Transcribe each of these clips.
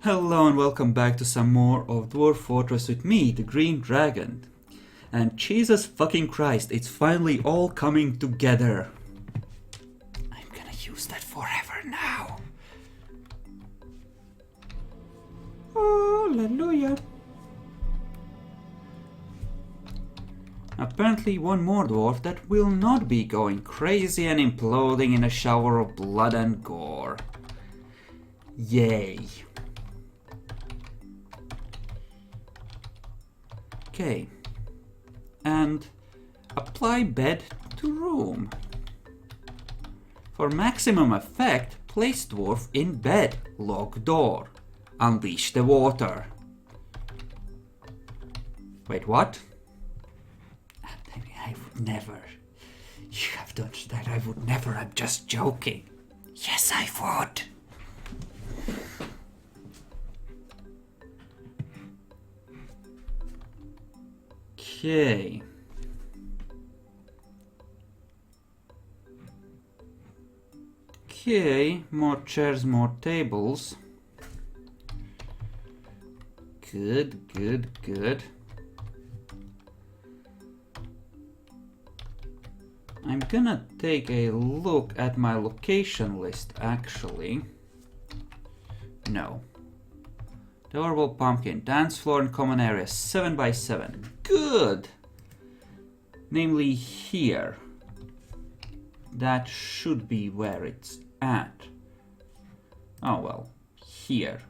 Hello and welcome back to some more of Dwarf Fortress with me, the Green Dragon. And Jesus fucking Christ, it's finally all coming together. I'm gonna use that forever now. Hallelujah. Apparently one more dwarf that will not be going crazy and imploding in a shower of blood and gore. Yay. Okay, and apply bed to room. For maximum effect, place dwarf in bed, lock door, unleash the water. Wait, what? I would never. You have done that, I would never, I'm just joking. Yes, I would. Okay. Okay, more chairs, more tables. Good, good, good. I'm gonna take a look at my location list, actually. No. Adorable pumpkin, dance floor and common area, 7 by 7. Good! Namely here. That should be where it's at. Oh well, here.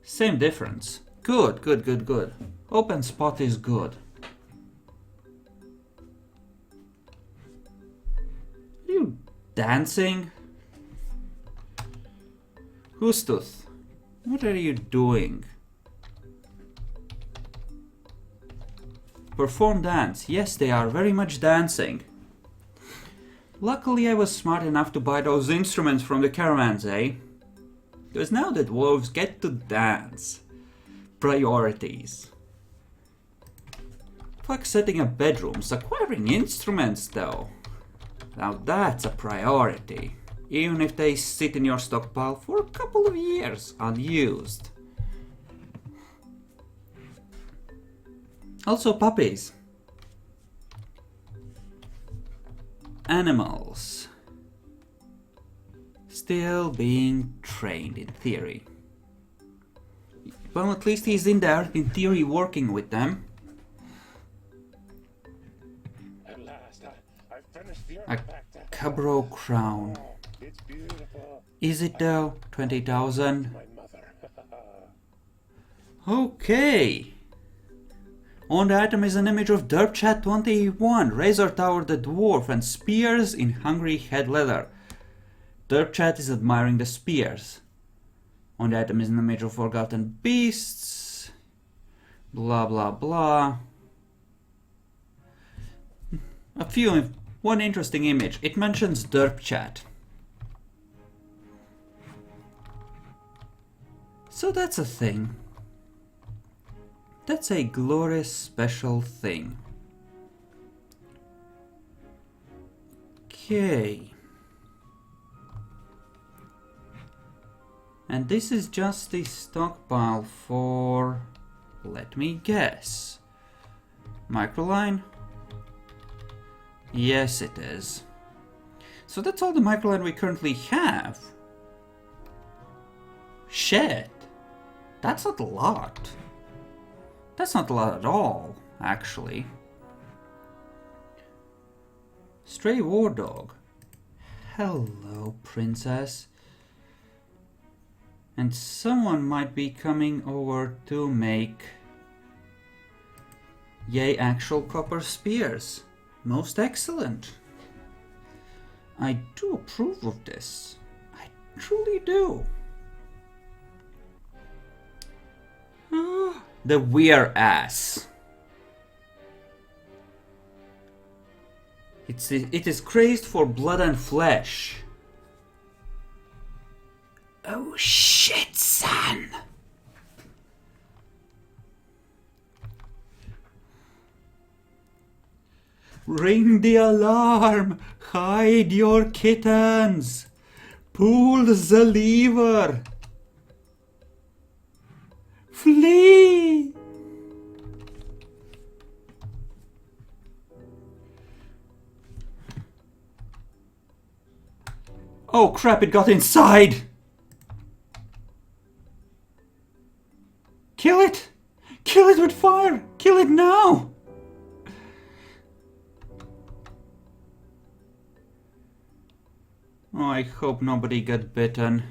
Same difference. Good, good, good, good. Open spot is good. Are you dancing? Hustooth, what are you doing? Perform dance. Yes, they are very much dancing. Luckily I was smart enough to buy those instruments from the caravans, eh? Because now the dwarves get to dance. Priorities. Fuck setting up bedrooms, acquiring instruments though. Now that's a priority. Even if they sit in your stockpile for a couple of years unused. Also puppies. Animals. Still being trained in theory. Well, at least he's in there, in theory, working with them. At last, I finished the A Cabro crown. Oh, it's beautiful. Is it though? 20,000? My mother. Okay. On the item is an image of Derpchat 21, Razor Tower the Dwarf, and spears in hungry head leather. Derpchat is admiring the spears. On the item is an image of Forgotten Beasts. Blah blah blah. One interesting image. It mentions Derpchat. So that's a thing. That's a glorious special thing. Okay. And this is just the stockpile for, let me guess, microline? Yes, it is. So that's all the microline we currently have. Shit. That's not a lot. That's not a lot at all, actually. Stray war dog. Hello, princess. And someone might be coming over to make... Yay, actual copper spears. Most excellent. I do approve of this. I truly do. The weir ass. It is crazed for blood and flesh. Oh shit, son. Ring the alarm! Hide your kittens! Pull the lever! Flee! Oh crap, it got inside! Kill it! Kill it with fire! Kill it now! Oh, I hope nobody got bitten.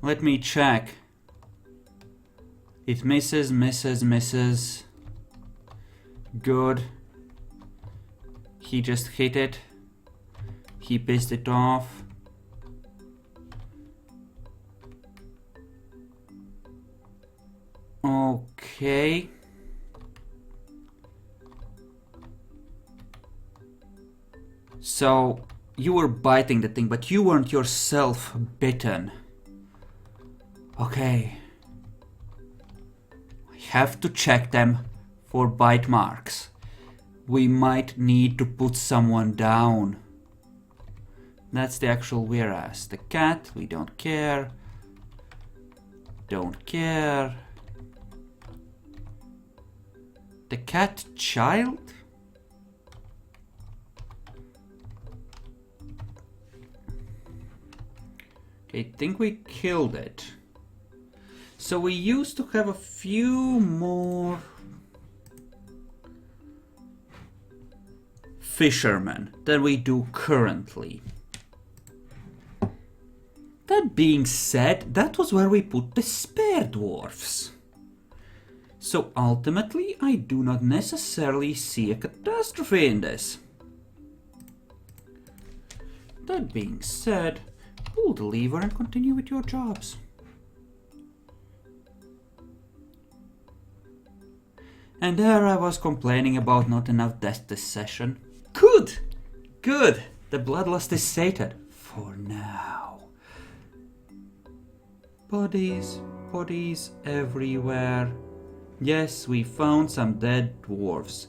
Let me check. It misses, misses, misses. Good. He just hit it. He pissed it off. Okay. So, you were biting the thing, but you weren't yourself bitten. Okay. I have to check them for bite marks. We might need to put someone down. That's the actual whereas. The cat, we don't care. Don't care. The cat child? Okay, I think we killed it. So we used to have a few more fishermen than we do currently. That being said, that was where we put the spare dwarfs. So ultimately, I do not necessarily see a catastrophe in this. That being said, pull the lever and continue with your jobs. And there I was complaining about not enough death this session. Good! Good! The bloodlust is sated. For now. Bodies, bodies everywhere. Yes, we found some dead dwarves.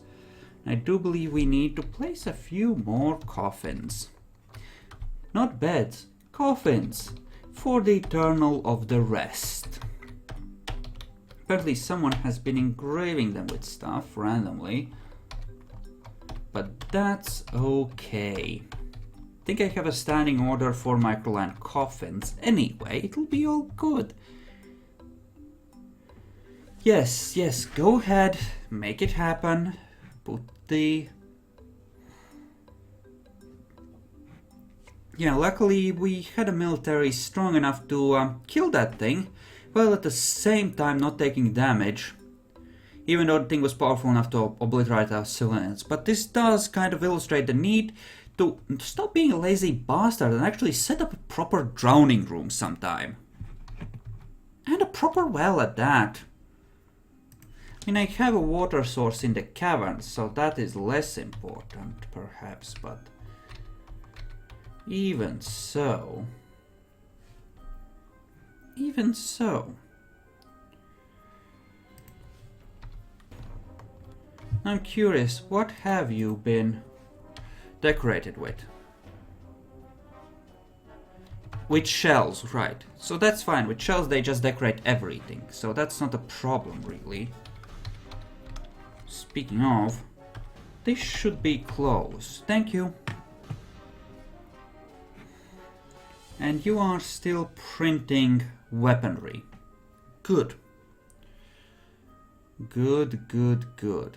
I do believe we need to place a few more coffins. Not beds, coffins. For the eternal of the rest. Apparently someone has been engraving them with stuff randomly. But that's okay. I think I have a standing order for microline coffins. Anyway, it'll be all good. Yes, yes, go ahead. Make it happen. Put the... Yeah, luckily we had a military strong enough to kill that thing, while at the same time not taking damage. Even though the thing was powerful enough to obliterate our civilians. But this does kind of illustrate the need to stop being a lazy bastard and actually set up a proper drowning room sometime. And a proper well at that. I mean, I have a water source in the cavern, so that is less important, perhaps, but... Even so... Even so... I'm curious, what have you been decorated with? With shells, right. So that's fine. With shells they just decorate everything. So that's not a problem, really. Speaking of, this should be closed. Thank you. And you are still printing weaponry. Good. Good, good, good.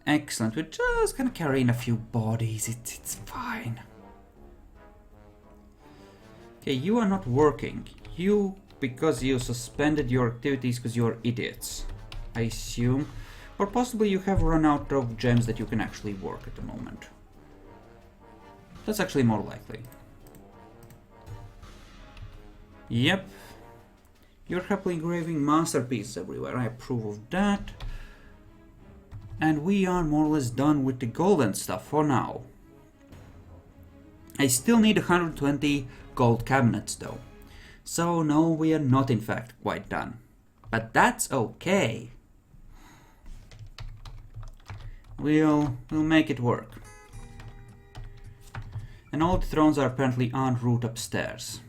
Excellent. We're just gonna carry in a few bodies. It's fine. Okay, you are not working. You, because you suspended your activities because you're idiots, I assume. Or possibly you have run out of gems that you can actually work at the moment. That's actually more likely. Yep. You're happily engraving masterpieces everywhere. I approve of that. And we are more or less done with the golden stuff for now. I still need 120 gold cabinets though. So no, we are not in fact quite done. But that's okay. We'll make it work. And all the thrones are apparently en route upstairs.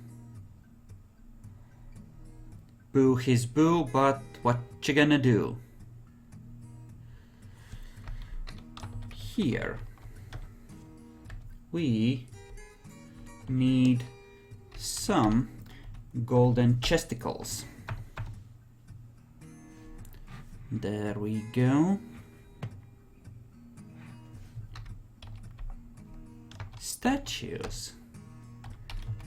Boo his boo, but what you gonna do? Here we need some golden chesticles. There we go. Statues.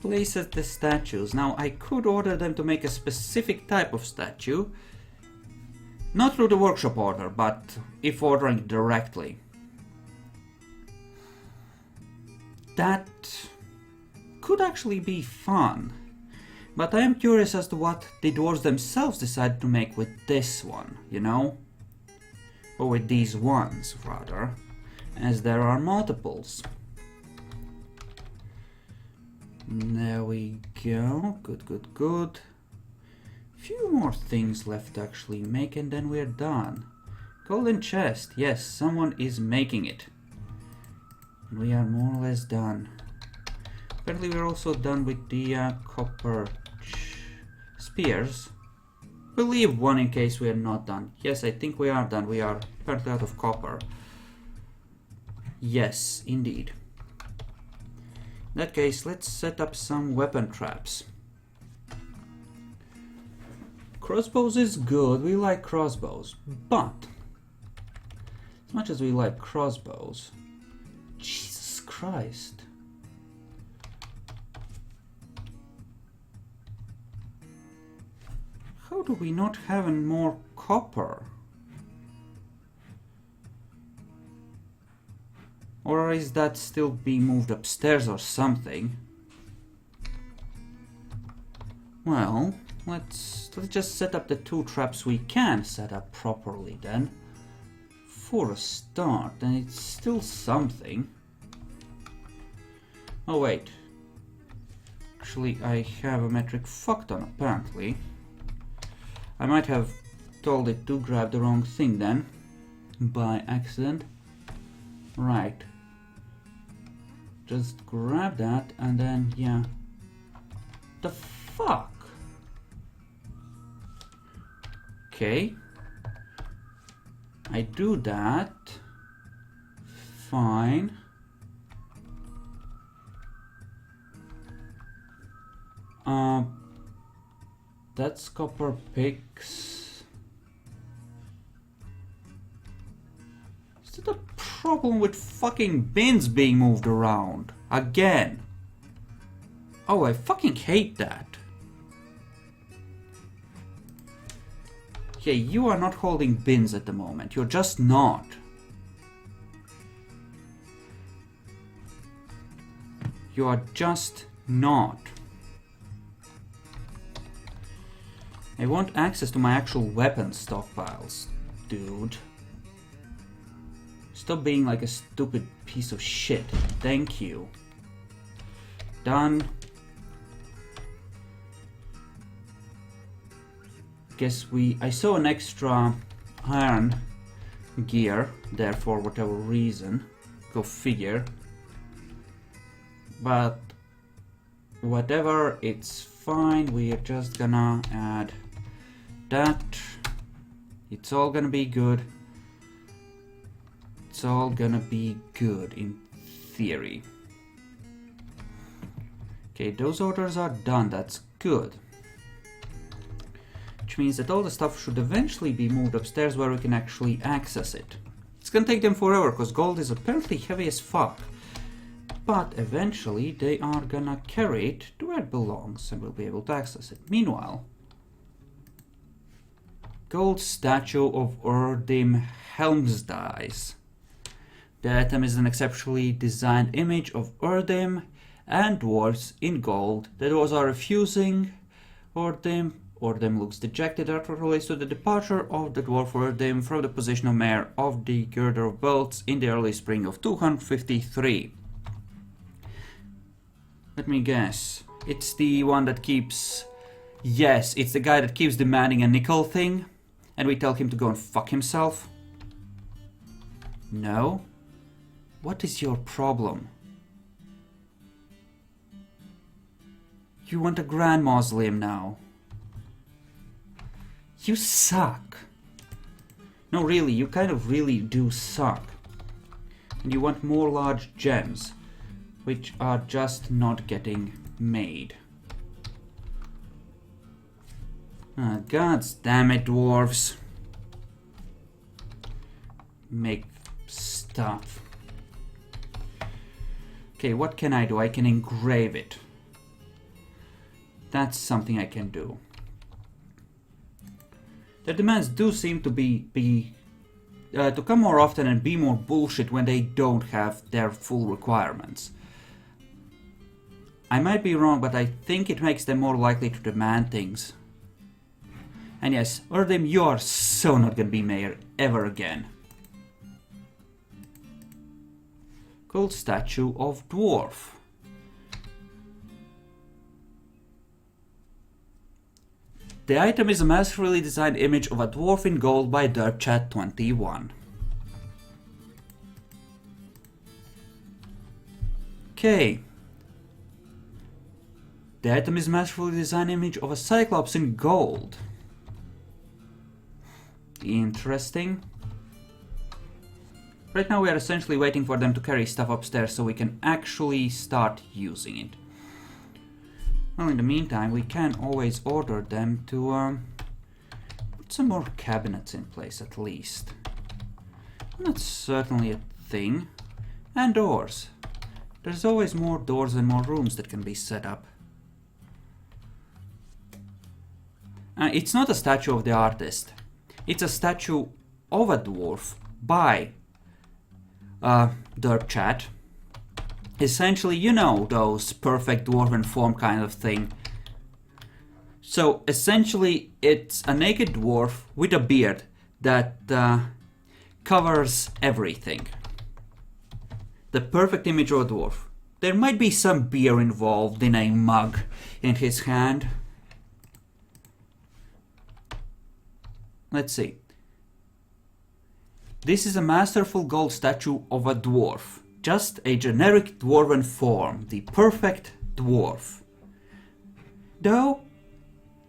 Place at the statues. Now I could order them to make a specific type of statue. Not through the workshop order, but if ordering directly. That could actually be fun. But I am curious as to what the dwarves themselves decided to make with this one, you know? Or with these ones, rather, as there are multiples. There we go. Good, good, good. Few more things left to actually make and then we're done. Golden chest. Yes, someone is making it. We are more or less done. Apparently we're also done with the copper spears. We'll leave one in case we are not done. Yes, I think we are done. We are apparently out of copper. Yes, indeed. In that case, let's set up some weapon traps. Crossbows is good. We like crossbows. But, as much as we like crossbows, Jesus Christ. How do we not have any more copper? Or is that still being moved upstairs or something? Well, let's just set up the two traps we can set up properly then. For a start, and it's still something. Oh wait. Actually, I have a metric fucked on apparently. I might have told it to grab the wrong thing then, by accident. Right. Just grab that and then, yeah. The fuck? Okay. I do that. Fine. That's copper picks. Is that a problem with fucking bins being moved around? Again. Oh, I fucking hate that. Yeah, you are not holding bins at the moment. You're just not. You are just not. I want access to my actual weapon stockpiles, dude. Stop being like a stupid piece of shit. Thank you. Done. Guess I saw an extra iron gear there for whatever reason. Go figure. But whatever, it's fine. We are just gonna add that. It's all gonna be good. It's all gonna be good in theory. Okay, those orders are done. That's good. Which means that all the stuff should eventually be moved upstairs where we can actually access it. It's gonna take them forever because gold is apparently heavy as fuck. But eventually they are gonna carry it to where it belongs and we'll be able to access it. Meanwhile, gold statue of Erdim Helmsdice. The item is an exceptionally designed image of Erdim and dwarves in gold. The dwarves are refusing Erdim. Erdim looks dejected. That relates to the departure of the dwarf Erdim from the position of mayor of the Girder of Bolts in the early spring of 253. Let me guess. It's the one that keeps... Yes, it's the guy that keeps demanding a nickel thing. And we tell him to go and fuck himself. No? What is your problem? You want a grand mausoleum now. You suck. No, really, you kind of really do suck. And you want more large gems, which are just not getting made. Ah, god damn it, dwarves. Make stuff. Okay, what can I do? I can engrave it. That's something I can do. Their demands do seem to to come more often and be more bullshit when they don't have their full requirements. I might be wrong, but I think it makes them more likely to demand things. And yes, Erdim, you are so not gonna be mayor ever again. Gold statue of Dwarf. The item is a masterfully designed image of a dwarf in gold by DerpChat21. Okay. The item is a masterfully designed image of a cyclops in gold. Interesting. Right now we are essentially waiting for them to carry stuff upstairs so we can actually start using it. Well, in the meantime, we can always order them to put some more cabinets in place at least. That's certainly a thing. And doors. There's always more doors and more rooms that can be set up. It's not a statue of the artist. It's a statue of a dwarf by DerpChat. Essentially, you know, those perfect dwarven form kind of thing. So essentially, it's a naked dwarf with a beard that covers everything. The perfect image of a dwarf. There might be some beer involved in a mug in his hand. Let's see. This is a masterful gold statue of a dwarf. Just a generic dwarven form. The perfect dwarf. Though,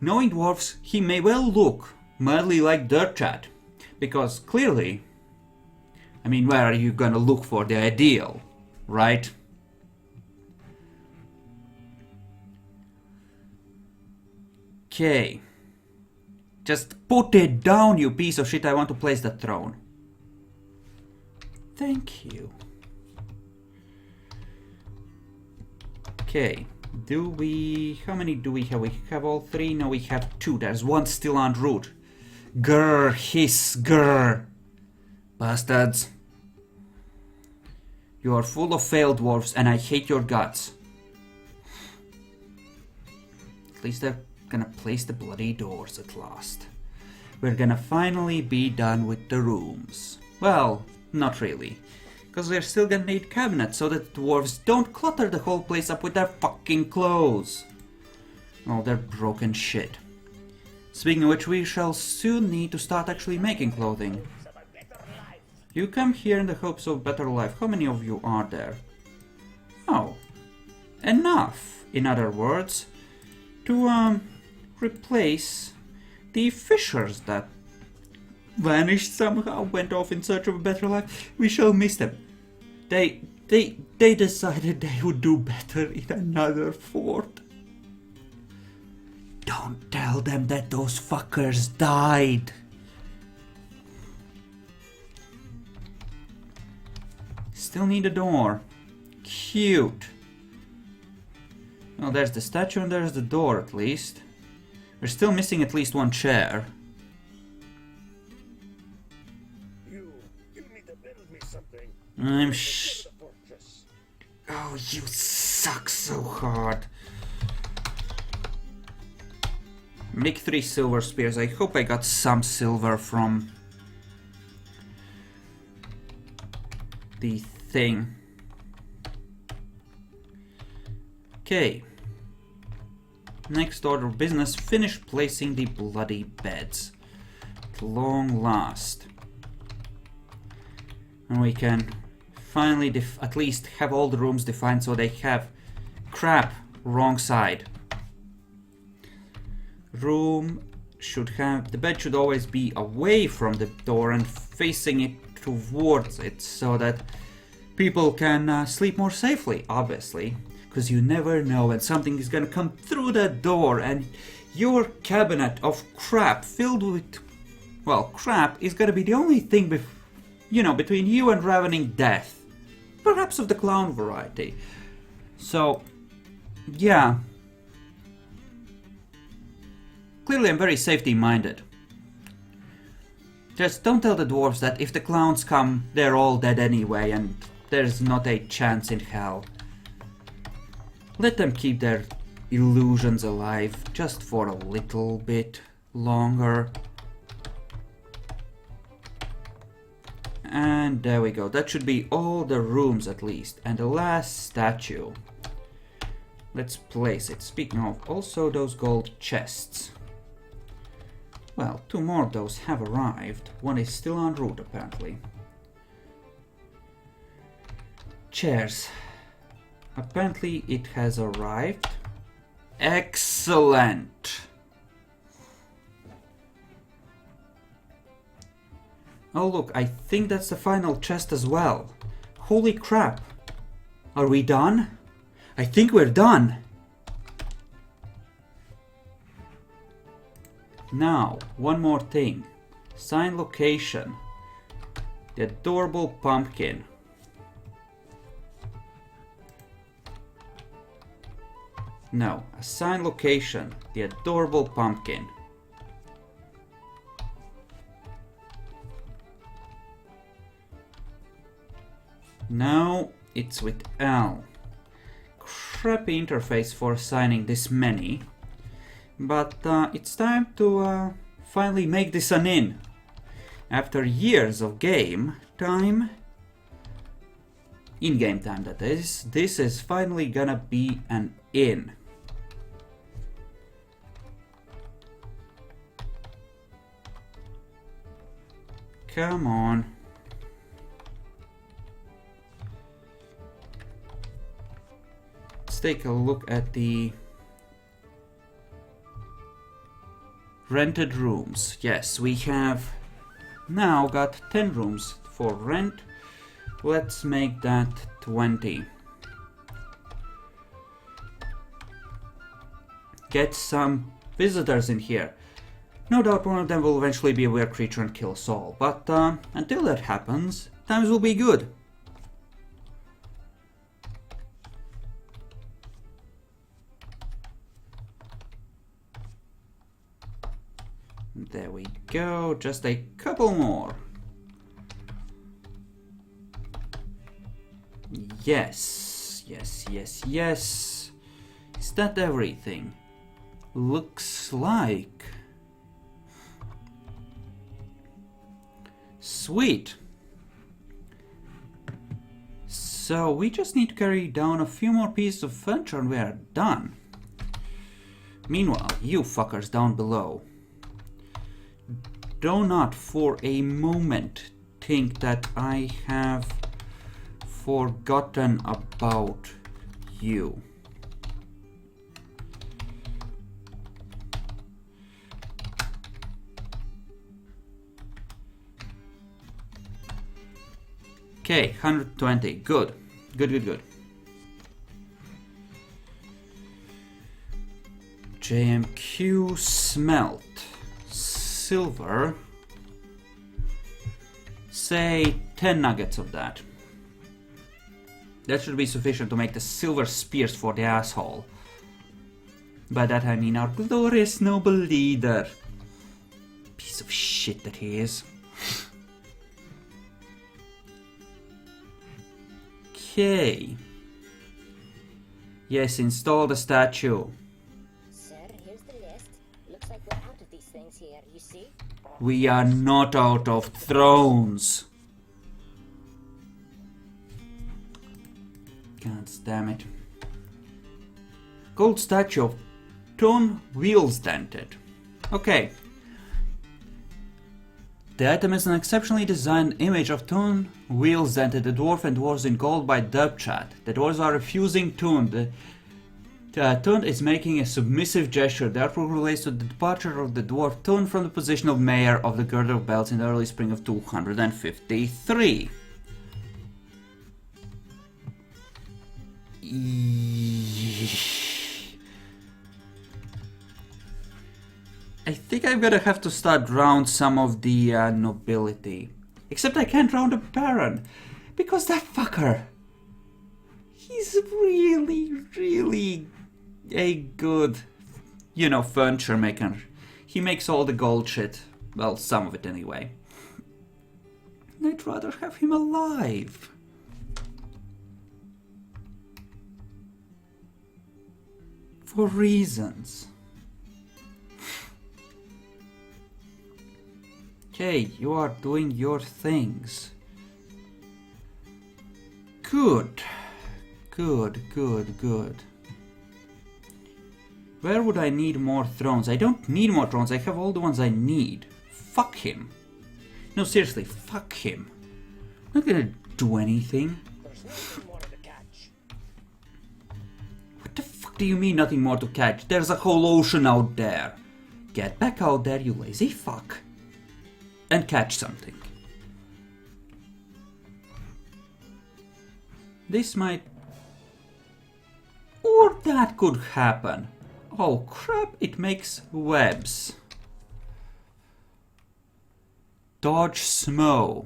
knowing dwarves, he may well look mildly like DerpChat. Because clearly, I mean, where are you gonna look for the ideal, right? Okay. Just put it down, you piece of shit. I want to place the throne. Thank you. Okay. How many do we have? We have all three? No, we have two. There's one still en route. Grr, hiss, grr. Bastards. You are full of failed dwarves and I hate your guts. At least they're gonna place the bloody doors at last. We're gonna finally be done with the rooms. Well, not really. Because we're still gonna need cabinets so that the dwarves don't clutter the whole place up with their fucking clothes. Oh, they're broken shit. Speaking of which, we shall soon need to start actually making clothing. You come here in the hopes of better life. How many of you are there? Oh. Enough, in other words, to replace the fishers that vanished somehow, went off in search of a better life. We shall miss them. They decided they would do better in another fort. Don't tell them that those fuckers died. Still need a door. Cute. Well, there's the statue and there's the door at least. We're still missing at least one chair. You need to build me something. Oh, you suck so hard. Make 3 silver spears. I hope I got some silver from the thing. Okay. Next order of business, finish placing the bloody beds. At long last. And we can finally at least have all the rooms defined so they have crap wrong side. room should have... the bed should always be away from the door and facing it towards it, so that people can sleep more safely, obviously. Because you never know when something is gonna come through that door and your cabinet of crap filled with, well, crap is gonna be the only thing between you and ravening death. Perhaps of the clown variety. So, yeah. Clearly I'm very safety-minded. Just don't tell the dwarves that if the clowns come, they're all dead anyway and there's not a chance in hell. Let them keep their illusions alive just for a little bit longer. And there we go. That should be all the rooms at least. And the last statue. Let's place it. Speaking of, also those gold chests. Well, 2 more of those have arrived. One is still en route apparently. Chairs. Apparently it has arrived. Excellent! Oh look, I think that's the final chest as well. Holy crap! Are we done? I think we're done! Now, one more thing. Sign location. The adorable pumpkin. No, assign location. The adorable pumpkin. No, it's with L. Crappy interface for assigning this many. But it's time to finally make this an inn. After years of game time, in-game time that is, this is finally gonna be an inn. Come on. Let's take a look at the rented rooms. Yes, we have now got 10 rooms for rent. Let's make that 20. Get some visitors in here. No doubt one of them will eventually be a weird creature and kill us all, but until that happens, times will be good. There we go, just a couple more. Yes, yes, yes, yes. Is that everything? Looks like. Sweet. So we just need to carry down a few more pieces of furniture and we are done. Meanwhile, you fuckers down below, do not for a moment think that I have forgotten about you. Okay, 120. Good. Good, good, good. JMQ smelt. Silver. Say 10 nuggets of that. That should be sufficient to make the silver spears for the asshole. By that I mean our glorious noble leader. Piece of shit that he is. Okay. Yes, install the statue. Sir, here's the list. Looks like we're out of these things here, you see? We are not out of thrones. God damn it. Gold statue of Tone Wheels Dented. Okay. The item is an exceptionally designed image of Tone Wheels Dented, the dwarf and dwarves in gold by Dubchat. The dwarves are refusing Tune. The Tund is making a submissive gesture. The artwork relates to the departure of the dwarf Tund from the position of mayor of the Girdle of Bells in the early spring of 253. I think I'm gonna have to start round some of the nobility. Except I can't round a baron. Because that fucker... He's really a good, furniture maker. He makes all the gold shit. Well, some of it anyway. I'd rather have him alive. For reasons. Okay, you are doing your things. Good. Good. Where would I need more thrones? I don't need more thrones, I have all the ones I need. Fuck him. No, seriously, fuck him. I'm not gonna do anything. There's nothing more to catch. What the fuck do you mean nothing more to catch? There's a whole ocean out there. Get back out there, you lazy fuck. And catch something. This might... Or that could happen. Oh crap, it makes webs. Dodge Smo.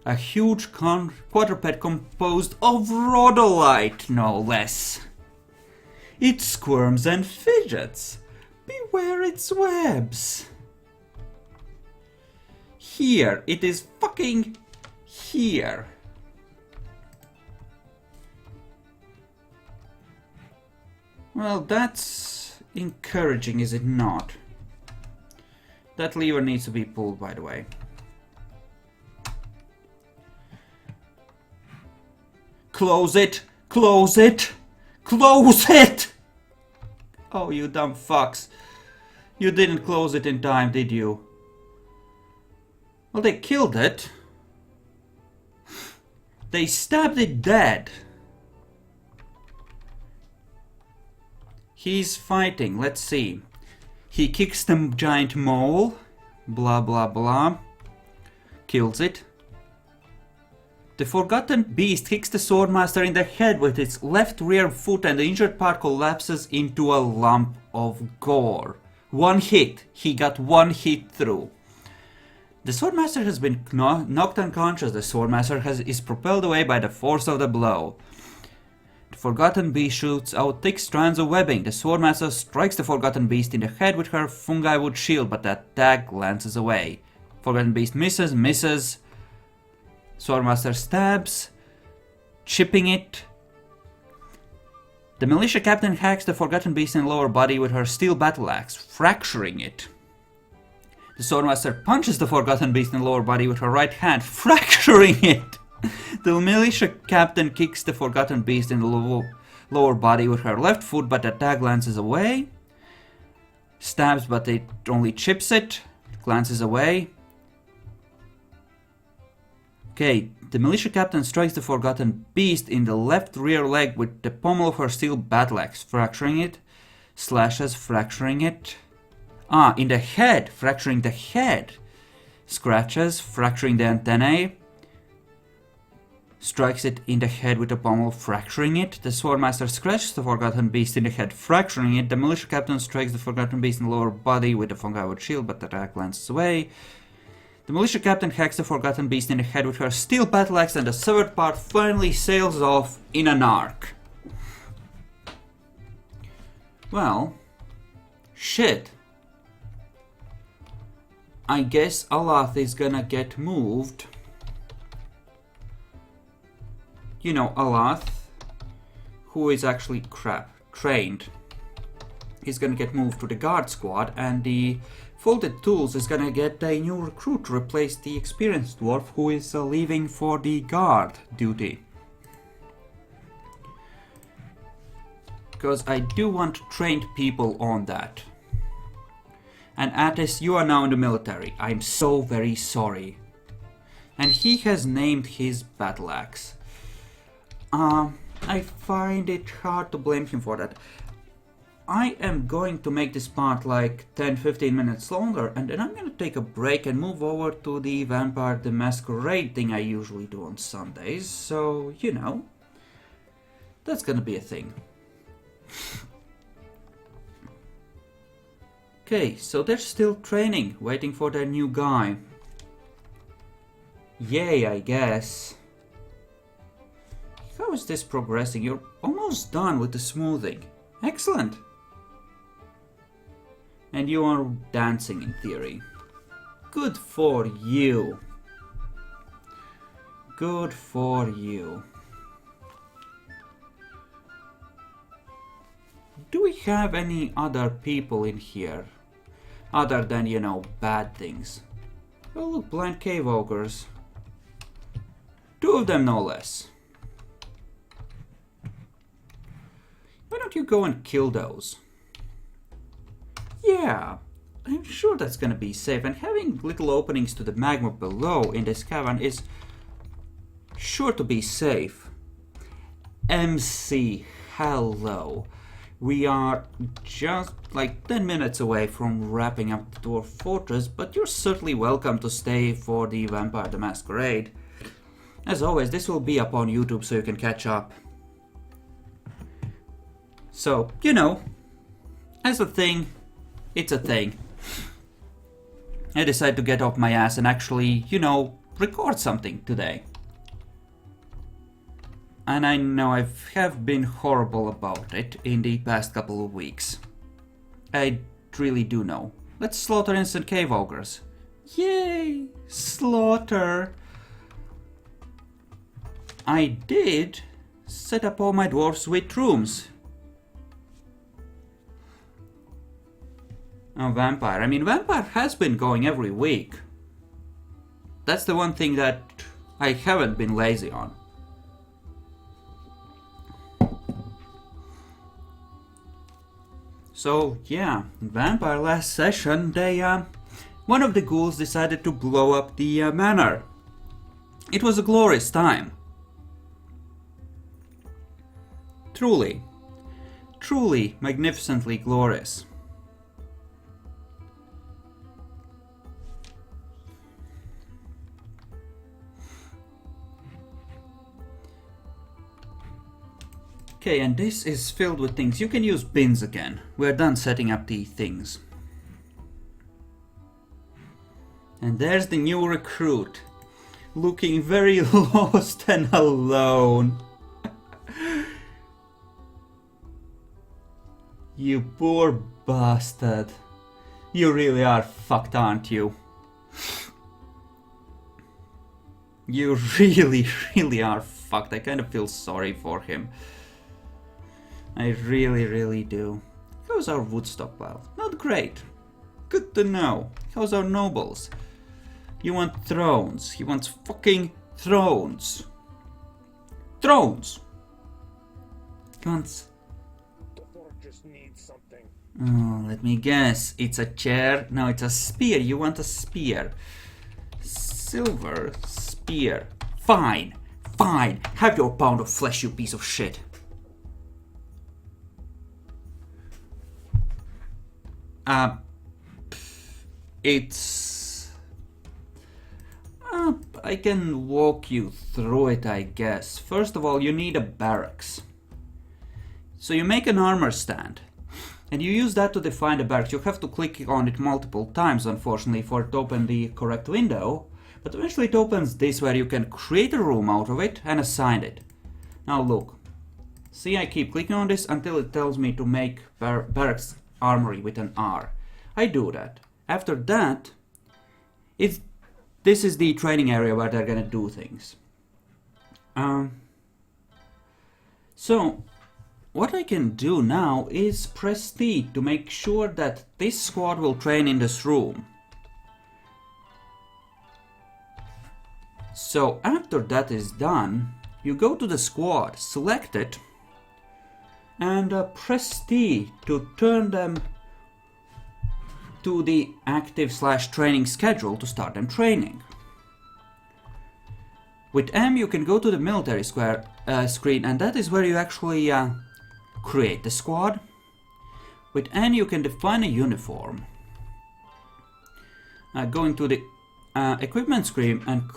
A huge quadruped composed of rhodolite, no less. It squirms and fidgets. Beware its webs. Here, it is fucking here. Well, that's encouraging, is it not? That lever needs to be pulled, by the way. Close it! Close it! Close it! Oh, you dumb fucks. You didn't close it in time, did you? Well, they killed it. They stabbed it dead. He's fighting, let's see. He kicks the giant mole. Blah blah blah. Kills it. The Forgotten Beast kicks the Swordmaster in the head with its left rear foot and the injured part collapses into a lump of gore. One hit. He got one hit through. The Swordmaster has been knocked unconscious. The Swordmaster is propelled away by the force of the blow. The Forgotten Beast shoots out thick strands of webbing. The Swordmaster strikes the Forgotten Beast in the head with her fungi wood shield, but the attack glances away. Forgotten Beast misses. Swordmaster stabs, chipping it. The militia captain hacks the Forgotten Beast in the lower body with her steel battle axe, fracturing it. The Swordmaster punches the Forgotten Beast in the lower body with her right hand, fracturing it. The militia captain kicks the Forgotten Beast in the lower body with her left foot, but the attack glances away. Stabs, but it only chips it, glances away. Okay, the militia captain strikes the Forgotten Beast in the left rear leg with the pommel of her steel battle axe, fracturing it, slashes, fracturing it. In the head, fracturing the head. Scratches, fracturing the antennae. Strikes it in the head with the pommel, fracturing it. The Swordmaster scratches the Forgotten Beast in the head, fracturing it. The militia captain strikes the Forgotten Beast in the lower body with the fungi wood shield, but the attack glances away. The militia captain hacks the Forgotten Beast in the head with her steel battle axe, and the severed part finally sails off in an arc. Well, shit. I guess Alath is gonna get moved. You know, Alath, who is actually trained, is gonna get moved to the guard squad, and the Folded Tools is gonna get a new recruit to replace the experienced dwarf who is leaving for the guard duty. Because I do want trained people on that. And Attis, you are now in the military. I'm so very sorry. And he has named his battle axe. I find it hard to blame him for that. I am going to make this part like 10-15 minutes longer, and then I'm gonna take a break and move over to the Vampire the Masquerade thing I usually do on Sundays, so, you know, that's gonna be a thing. Okay, so they're still training, waiting for their new guy. Yay, I guess. How is this progressing? You're almost done with the smoothing. Excellent. And you are dancing in theory. Good for you. Good for you. Do we have any other people in here? Other than, you know, bad things. Oh look, blind cave ogres. 2 of them no less. Why don't you go and kill those? Yeah, I'm sure that's gonna be safe, and having little openings to the magma below in this cavern is sure to be safe. MC, hello. We are just like 10 minutes away from wrapping up the Dwarf Fortress, but you're certainly welcome to stay for the Vampire the Masquerade. As always, this will be up on YouTube so you can catch up. So, you know, as a thing, it's a thing. I decided to get off my ass and actually, you know, record something today. And I know I have been horrible about it in the past couple of weeks. I really do know. Let's slaughter instant cave ogres. Yay! Slaughter! I did set up all my dwarves with rooms. Oh, Vampire. I mean, Vampire has been going every week. That's the one thing that I haven't been lazy on. So, yeah, Vampire last session, they, one of the ghouls decided to blow up the manor. It was a glorious time. Truly, truly magnificently glorious. Okay, and this is filled with things. You can use bins again. We're done setting up the things. And there's the new recruit. Looking very lost and alone. You poor bastard. You really are fucked, aren't you? You really, really are fucked. I kind of feel sorry for him. I really, really do. How's our wood stockpile? Not great. Good to know. How's our nobles? You want thrones. He wants fucking thrones. Thrones! He wants... The fortress needs something. Oh, let me guess. It's a chair? No, it's a spear. You want a spear. Silver spear. Fine. Fine. Have your pound of flesh, you piece of shit. It's... I can walk you through it, I guess. First of all, you need a barracks. So you make an armor stand. And you use that to define the barracks. You have to click on it multiple times, unfortunately, for it to open the correct window. But eventually it opens this, where you can create a room out of it and assign it. Now look. See, I keep clicking on this until it tells me to make barracks armory with an R. I do that. After that, this is the training area where they're gonna do things. So, what I can do now is press T to make sure that this squad will train in this room. So after that is done, you go to the squad, select it, and press T to turn them to the active/training schedule to start them training. With M you can go to the military square screen, and that is where you actually create the squad. With N you can define a uniform. Going to the equipment screen and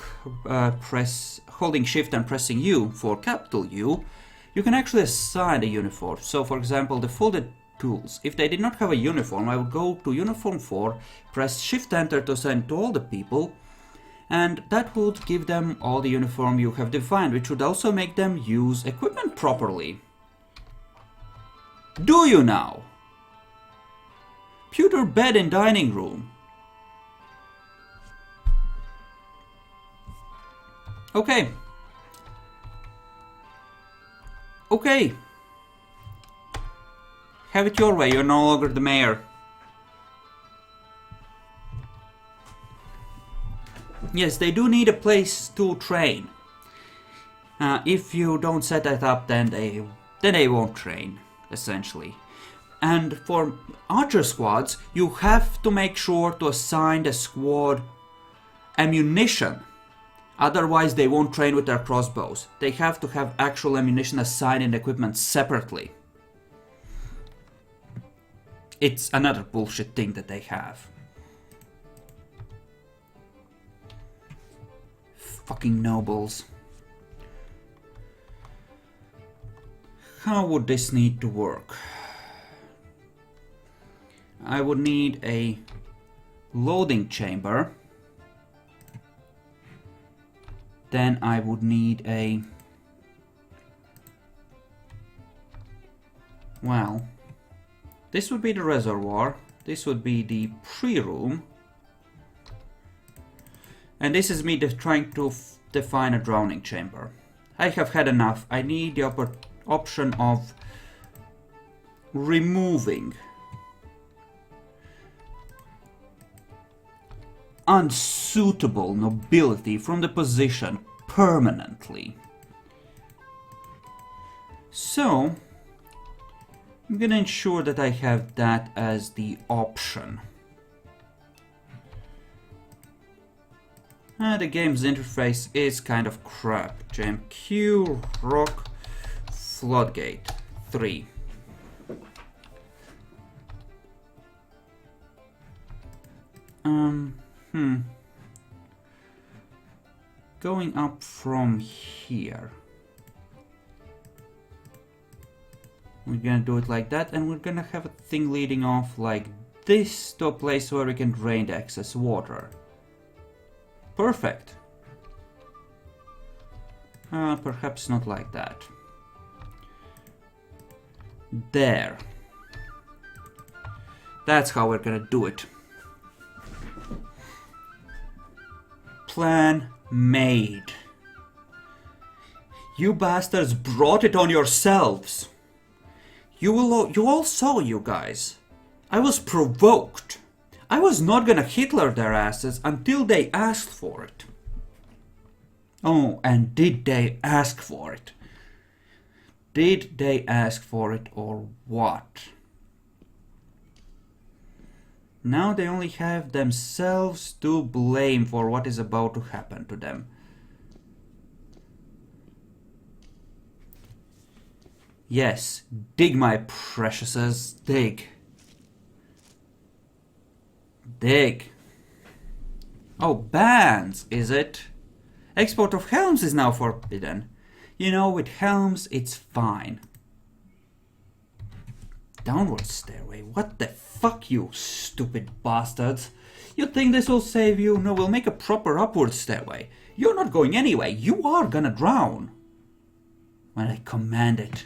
holding shift and pressing U for capital U, you can actually assign a uniform. So for example, the folded tools, if they did not have a uniform, I would go to uniform 4, press shift enter to assign to all the people, and that would give them all the uniform you have defined, which would also make them use equipment properly. Do you now? Pewter bed in dining room. Okay. Okay. Have it your way, you're no longer the mayor. Yes, they do need a place to train. If you don't set that up, then they won't train, essentially. And for archer squads, you have to make sure to assign the squad ammunition. Otherwise, they won't train with their crossbows. They have to have actual ammunition assigned in equipment separately. It's another bullshit thing that they have. Fucking nobles. How would this need to work? I would need a loading chamber. Then I would need a... Well, this would be the reservoir. This would be the pre-room. And this is me trying to define a drowning chamber. I have had enough. I need the option of removing unsuitable nobility from the position permanently. So, I'm gonna ensure that I have that as the option. The game's interface is kind of crap. Jam Q, Rock, Floodgate 3. Going up from here. We're gonna do it like that, and we're gonna have a thing leading off like this to a place where we can drain the excess water. Perfect. Perhaps not like that. There. That's how we're gonna do it. Plan made. You bastards brought it on yourselves. You all saw, you guys. I was provoked. I was not gonna Hitler their asses until they asked for it. Oh, and did they ask for it? Did they ask for it or what? Now they only have themselves to blame for what is about to happen to them. Yes, dig my preciouses, dig. Dig. Oh, bans, is it? Export of helms is now forbidden. You know, with helms, it's fine. Downward stairway, what the fuck, you stupid bastards? You think this will save you? No, we'll make a proper upward stairway. You're not going anyway, you are gonna drown. When I command it.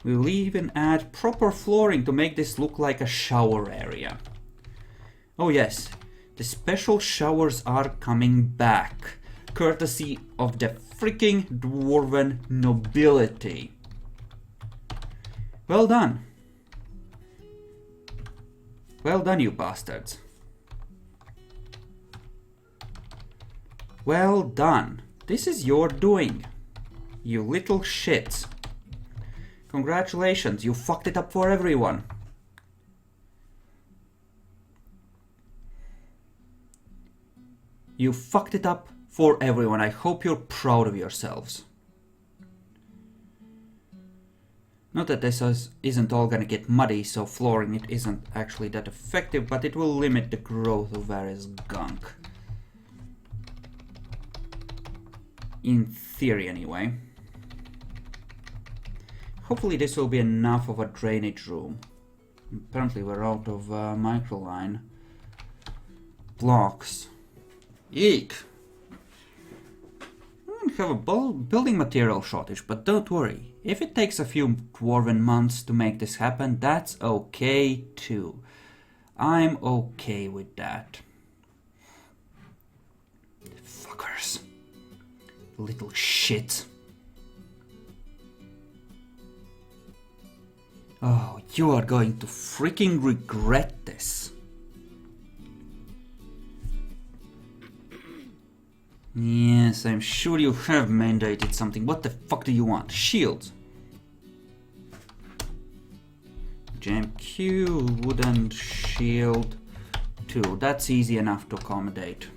We'll even add proper flooring to make this look like a shower area. Oh yes, the special showers are coming back, courtesy of the freaking dwarven nobility. Well done. Well done, you bastards. Well done. This is your doing, you little shits. Congratulations, you fucked it up for everyone. You fucked it up for everyone. I hope you're proud of yourselves. Not that this isn't all gonna get muddy, so flooring it isn't actually that effective, but it will limit the growth of various gunk. In theory, anyway. Hopefully this will be enough of a drainage room. Apparently we're out of microline blocks. Eek! We have a building material shortage, but don't worry. If it takes a few dwarven months to make this happen, that's okay too. I'm okay with that. Fuckers. Little shit. Oh, you are going to freaking regret this. Yes, I'm sure you have mandated something. What the fuck do you want? Shields. Jam Q, wooden shield 2. That's easy enough to accommodate.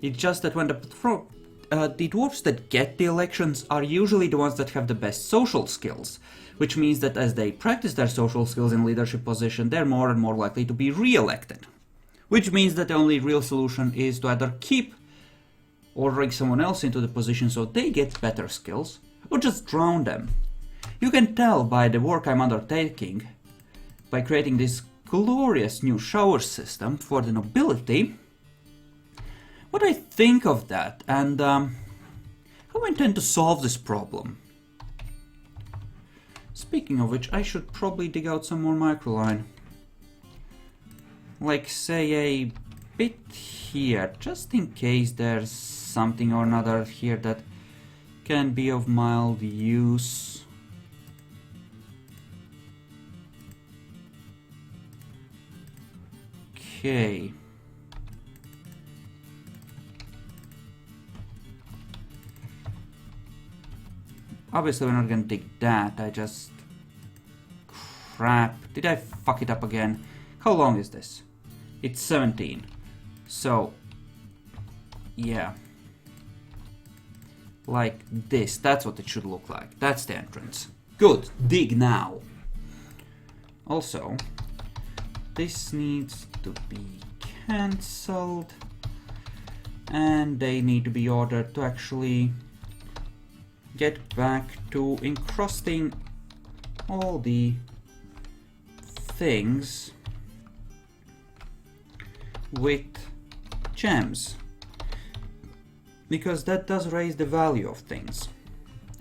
It's just that when the dwarves that get the elections are usually the ones that have the best social skills, which means that as they practice their social skills in leadership position, they're more and more likely to be re-elected. Which means that the only real solution is to either keep ordering someone else into the position so they get better skills, or just drown them. You can tell by the work I'm undertaking, by creating this glorious new shower system for the nobility, what I think of that and how I intend to solve this problem. Speaking of which, I should probably dig out some more microline. Like, say, a bit here, just in case there's something or another here that can be of mild use. Okay. Obviously we're not gonna dig that, I just... Crap, did I fuck it up again? How long is this? It's 17. So, yeah. Like this, that's what it should look like. That's the entrance. Good, dig now. Also, this needs to be cancelled. And they need to be ordered to actually get back to encrusting all the things with gems, because that does raise the value of things,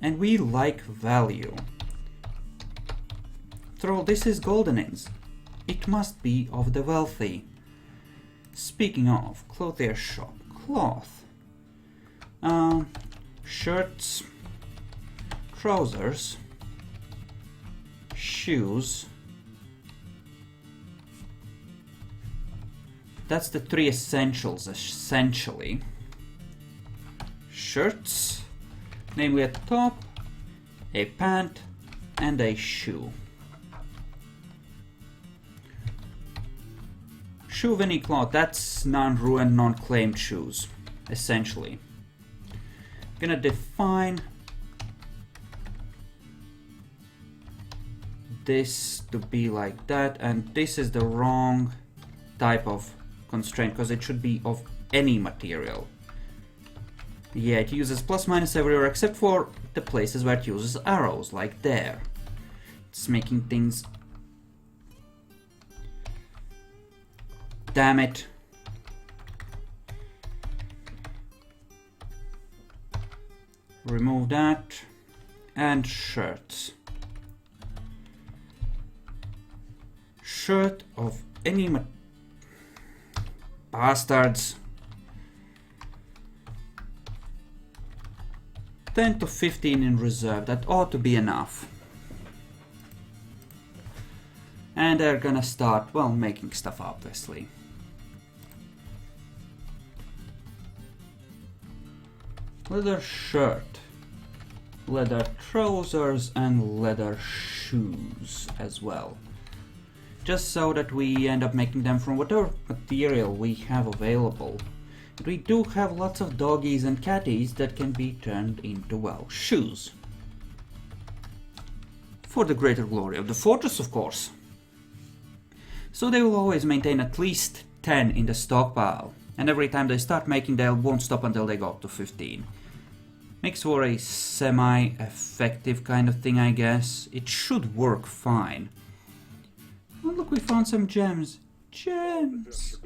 and we like value. After all, this is Goldeninns. It must be of the wealthy. Speaking of, clothier shop, cloth, shirts, trousers, shoes. That's the 3 essentials, essentially. Shirts, namely a top, a pant, and a shoe. Shoe of any cloth, that's non-ruined, non-claimed shoes, essentially. Gonna define this to be like that, and this is the wrong type of constraint because it should be of any material. Yeah, it uses plus minus everywhere except for the places where it uses arrows, like there. It's making things... Damn it. Remove that. And shirts. Shirt of any material. Bastards. 10 to 15 in reserve, that ought to be enough. And they're gonna start, well, making stuff obviously. Leather shirt, leather trousers, and leather shoes as well. just so that we end up making them from whatever material we have available. And we do have lots of doggies and catties that can be turned into, well, shoes. For the greater glory of the fortress, of course. So they will always maintain at least 10 in the stockpile. And every time they start making, they won't stop until they go up to 15. Makes for a semi-effective kind of thing, I guess. It should work fine. Oh, look, we found some gems. Gems!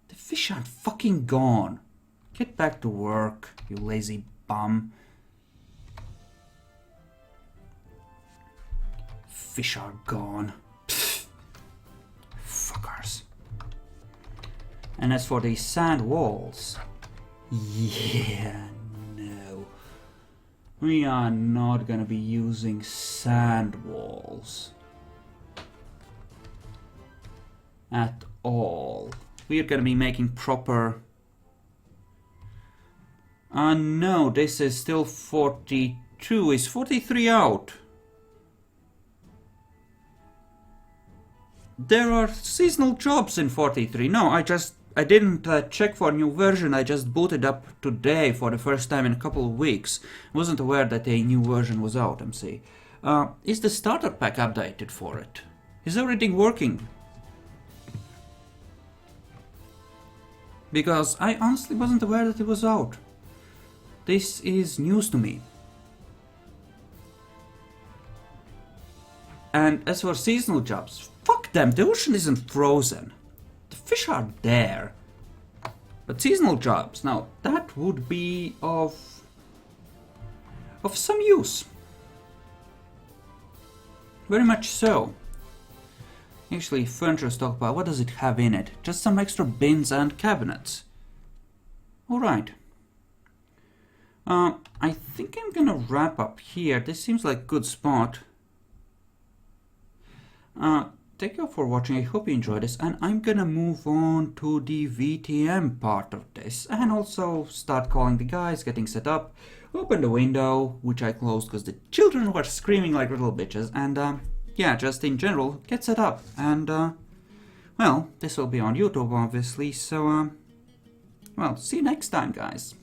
The fish aren't fucking gone. Get back to work, you lazy bum. Fish are gone. Pfft. Fuckers. And as for these sand walls, yeah, no. We are not gonna be using sand walls. At all. We are gonna be making proper... no, this is still 42. Is 43 out? There are seasonal jobs in 43. No, I didn't check for a new version. I just booted up today for the first time in a couple of weeks. Wasn't aware that a new version was out, MC. Is the starter pack updated for it? Is everything working? Because I honestly wasn't aware that it was out. This is news to me. And as for seasonal jobs, fuck them, the ocean isn't frozen. The fish are there. But seasonal jobs, now that would be of some use. Very much so. Actually, furniture stockpile, what does it have in it? Just some extra bins and cabinets. Alright. I think I'm gonna wrap up here. This seems like a good spot. Thank you for watching, I hope you enjoyed this, and I'm gonna move on to the VTM part of this, and also start calling the guys, getting set up, open the window, which I closed because the children were screaming like little bitches, and yeah, just in general, get set up, and well, this will be on YouTube obviously, so well, see you next time, guys.